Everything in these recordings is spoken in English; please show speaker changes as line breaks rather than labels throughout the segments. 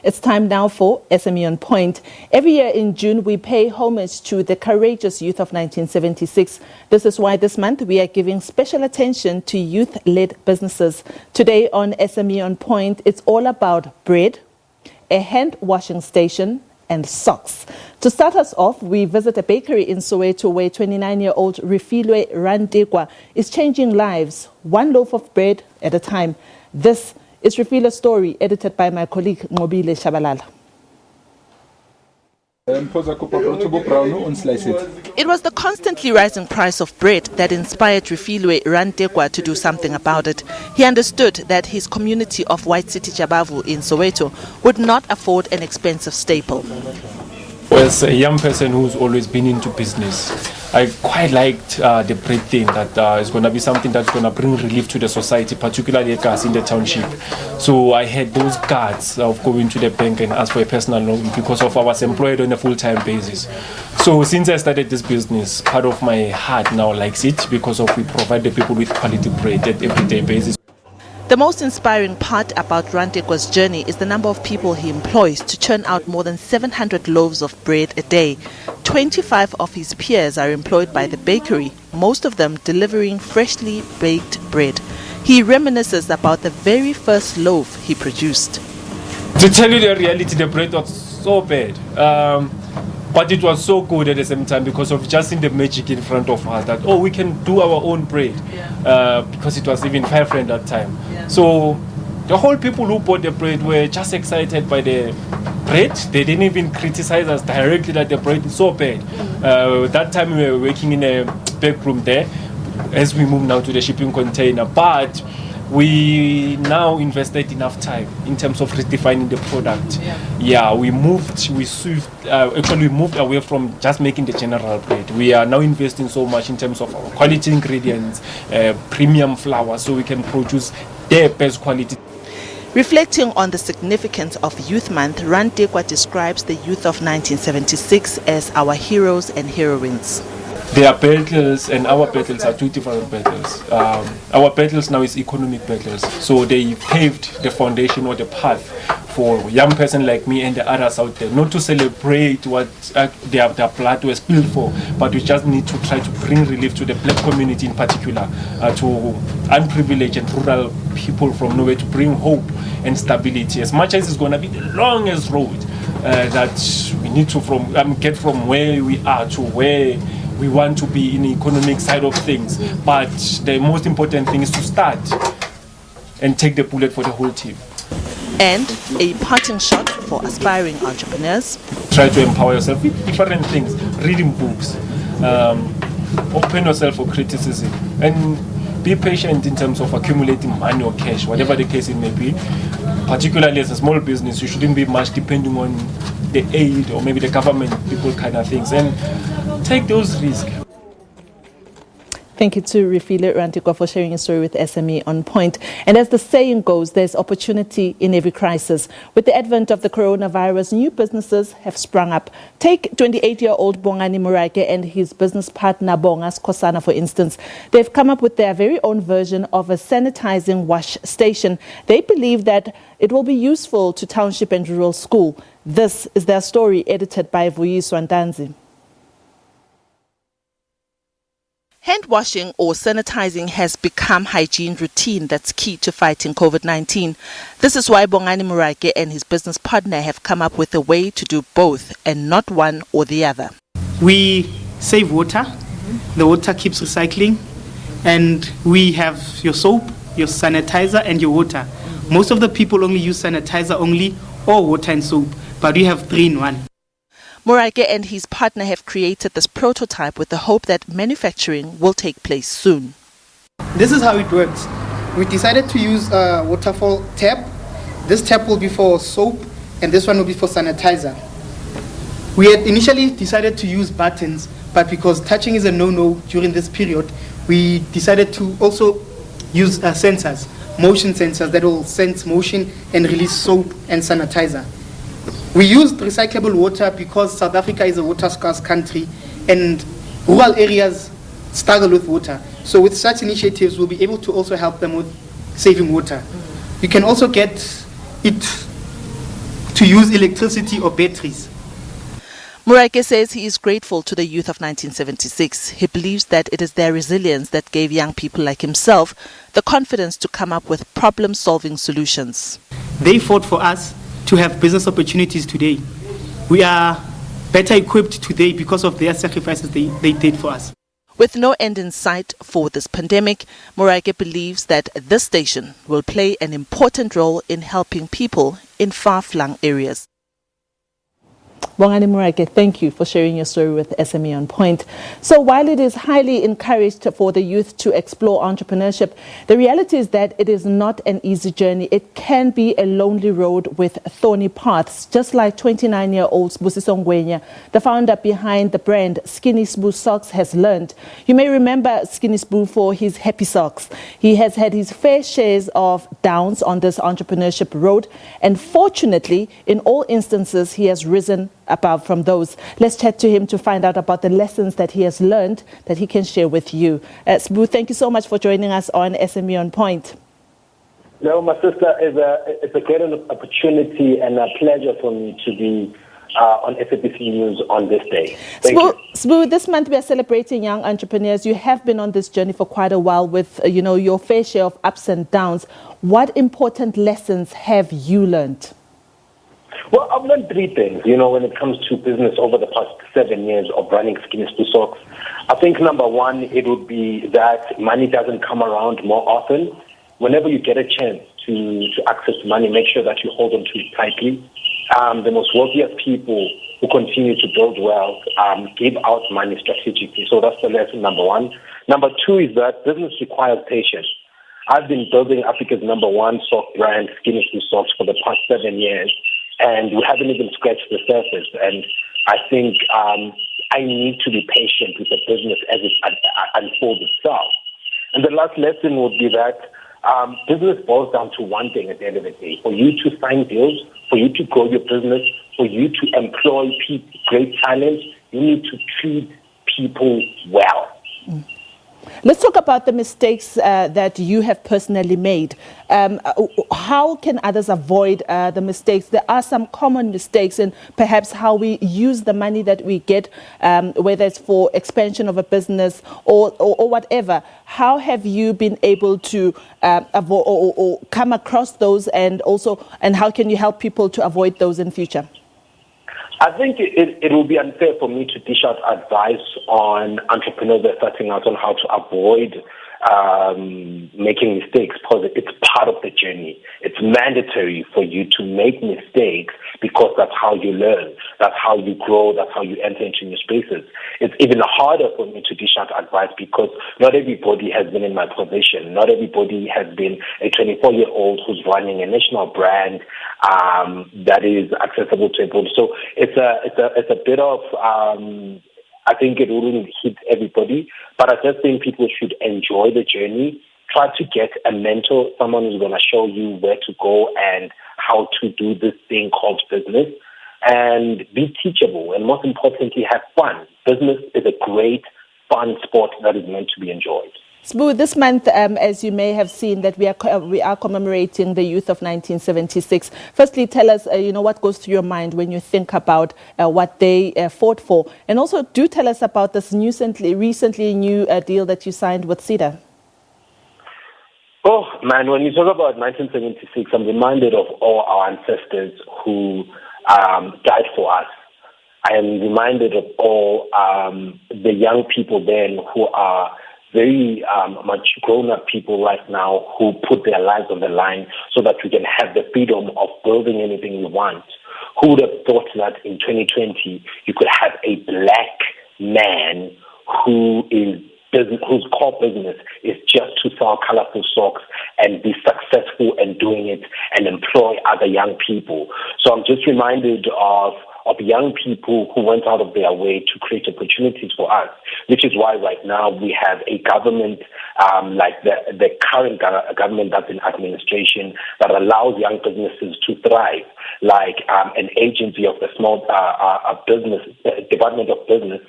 It's time now for SME On Point. Every year in June, we pay homage to the courageous youth of 1976. This is why this month we are giving special attention to youth-led businesses. Today on SME On Point, it's all about bread, a hand washing station, and socks. To start us off, we visit a bakery in Soweto where 29-year-old Refiloe Rantekoa is changing lives, one loaf of bread at a time. This is Refiloe's story, edited by my colleague Ngobile Shabalala. It was the constantly rising price of bread that inspired Refiloe Rantekoa to do something about it. He understood that his community of White City Jabavu in Soweto would not afford an expensive staple.
As a young person who's always been into business, I quite liked the bread thing, that it's going to be something that's going to bring relief to the society, particularly us in the township. So I had those guards of going to the bank and ask for a personal loan because I was employed on a full-time basis. So since I started this business, part of my heart now likes it because we provide the people with quality bread at everyday basis.
The most inspiring part about Rantekoa's journey is the number of people he employs to churn out more than 700 loaves of bread a day. 25 of his peers are employed by the bakery, most of them delivering freshly baked bread. He reminisces about the very first loaf he produced.
To tell you the reality, the bread was so bad. But it was so good at the same time because of just seeing the magic in front of us that, we can do our own bread. Because it was even 5 rand that time. Yeah. So the whole people who bought the bread were just excited by the bread. They didn't even criticize us directly that the bread is so bad. That time we were working in a back room there as we move now to the shipping container. But we now invested enough time in terms of redefining the product. We moved away from just making the general bread. We are now investing so much in terms of our quality ingredients, premium flour, so we can produce the best quality.
Reflecting on the significance of Youth Month, Rantekoa describes the youth of 1976 as our heroes and heroines.
Their battles and our battles are two different battles. Our battles now is economic battles. So they paved the foundation or the path for a young person like me and the others out there, not to celebrate what their blood was spilled for, but we just need to try to bring relief to the black community in particular, to unprivileged and rural people from nowhere, to bring hope and stability. As much as it's going to be the longest road that we need to get from where we are to where we want to be in the economic side of things. But the most important thing is to start and take the bullet for the whole team.
And a parting shot for aspiring entrepreneurs.
Try to empower yourself with different things, reading books, open yourself for criticism, and be patient in terms of accumulating money or cash, whatever the case it may be. Particularly as a small business, you shouldn't be much depending on the aid or maybe the government people kind of things, and take those risks.
Thank you to Refiloe Rantekoa for sharing a story with SME On Point. And as the saying goes, there's opportunity in every crisis. With the advent of the coronavirus, new businesses have sprung up. Take 28-year-old Bongani Murage and his business partner Bongas Kosana, for instance. They've come up with their very own version of a sanitizing wash station. They believe that it will be useful to township and rural school. This is their story, edited by Vuyiswa Ntanzi. Hand washing or sanitizing has become hygiene routine that's key to fighting COVID-19. This is why Bongani Murage and his business partner have come up with a way to do both and not one or the other.
We save water. The water keeps recycling. And we have your soap, your sanitizer, and your water. Most of the people only use sanitizer only or water and soap, but we have 3 in 1.
Murage and his partner have created this prototype with the hope that manufacturing will take place soon.
This is how it works. We decided to use a waterfall tap. This tap will be for soap and this one will be for sanitizer. We had initially decided to use buttons, but because touching is a no-no during this period, we decided to also use sensors, motion sensors that will sense motion and release soap and sanitizer. We used recyclable water because South Africa is a water-scarce country and rural areas struggle with water. So with such initiatives, we'll be able to also help them with saving water. You can also get it to use electricity or batteries.
Morake says he is grateful to the youth of 1976. He believes that it is their resilience that gave young people like himself the confidence to come up with problem-solving solutions.
They fought for us to have business opportunities today. We are better equipped today because of their sacrifices they did for us.
With no end in sight for this pandemic, Morake believes that this station will play an important role in helping people in far-flung areas. Bongani Morake, thank you for sharing your story with SME OnPoint. So while it is highly encouraged for the youth to explore entrepreneurship, the reality is that it is not an easy journey. It can be a lonely road with thorny paths, just like 29-year-old Sbusiso Ngwenya, the founder behind the brand Skinny Sbu Socks, has learned. You may remember Skinny Sbu for his happy socks. He has had his fair shares of downs on this entrepreneurship road, and fortunately, in all instances, he has risen above from those. Let's chat to him to find out about the lessons that he has learned that he can share with you. Sbu, thank you so much for joining us on SME OnPoint.
No, my sister, it's a great opportunity and a pleasure for me to be on SABC News on this day. Thank you.
Sbu, this month we are celebrating young entrepreneurs. You have been on this journey for quite a while with, your fair share of ups and downs. What important lessons have you learned?
Well, I've learned three things, when it comes to business over the past 7 years of running Skinny Sbu Socks. I think number one, it would be that money doesn't come around more often. Whenever you get a chance to access money, make sure that you hold on to it tightly. The most wealthiest people who continue to build wealth give out money strategically. So that's the lesson number one. Number two is that business requires patience. I've been building Africa's number one sock brand, Skinny Sbu Socks, for the past 7 years. And we haven't even scratched the surface. And I think I need to be patient with the business as it unfolds itself. And the last lesson would be that business boils down to one thing at the end of the day. For you to sign deals, for you to grow your business, for you to employ great talent, you need to treat people well.
Let's talk about the mistakes that you have personally made. How can others avoid the mistakes? There are some common mistakes in perhaps how we use the money that we get, whether it's for expansion of a business or whatever. How have you been able to avoid or come across those, and how can you help people to avoid those in future?
I think it will be unfair for me to dish out advice on entrepreneurs that are starting out on how to avoid making mistakes, because it's part of the journey. It's mandatory for you to make mistakes because that's how you learn, that's how you grow, that's how you enter into new spaces. It's even harder for me to dish out advice because not everybody has been in my position. Not everybody has been a 24-year-old who's running a national brand that is accessible to everybody. So it's a bit of I think it wouldn't hit everybody, but I just think people should enjoy the journey. Try to get a mentor, someone who's going to show you where to go and how to do this thing called business, and be teachable, and most importantly, have fun. Business is a great, fun sport that is meant to be enjoyed.
Sbu, this month, as you may have seen, that we are commemorating the youth of 1976. Firstly, tell us, what goes through your mind when you think about what they fought for, and also do tell us about this recently new deal that you signed with CEDA.
Oh man, when you talk about 1976, I'm reminded of all our ancestors who died for us. I am reminded of all the young people then who are very much grown-up people right now who put their lives on the line so that we can have the freedom of building anything we want. Who would have thought that in 2020 you could have a black man whose core business is just to sell colorful socks and be successful in doing it and employ other young people? So I'm just reminded of young people who went out of their way to create opportunities for us, which is why right now we have a government like the current government that's in administration that allows young businesses to thrive, like an agency of the small business, Department of Business,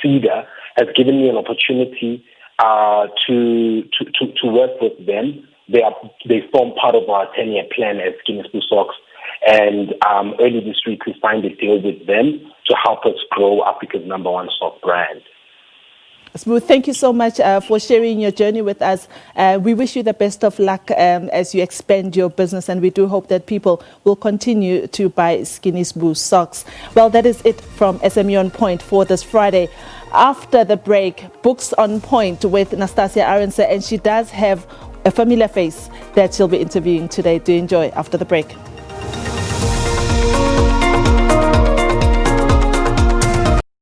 CEDA, has given me an opportunity to work with them. They form part of our 10-year plan as Skinny Sbu Socks. And early this week, we signed a deal with them to help us grow Africa's #1 soft brand.
Smooth, thank you so much for sharing your journey with us. We wish you the best of luck as you expand your business, and we do hope that people will continue to buy Skinny Smooth socks. Well, that is it from SME On Point for this Friday. After the break, Books on Point with Nastasia Arendse, and she does have a familiar face that she'll be interviewing today. Do enjoy after the break.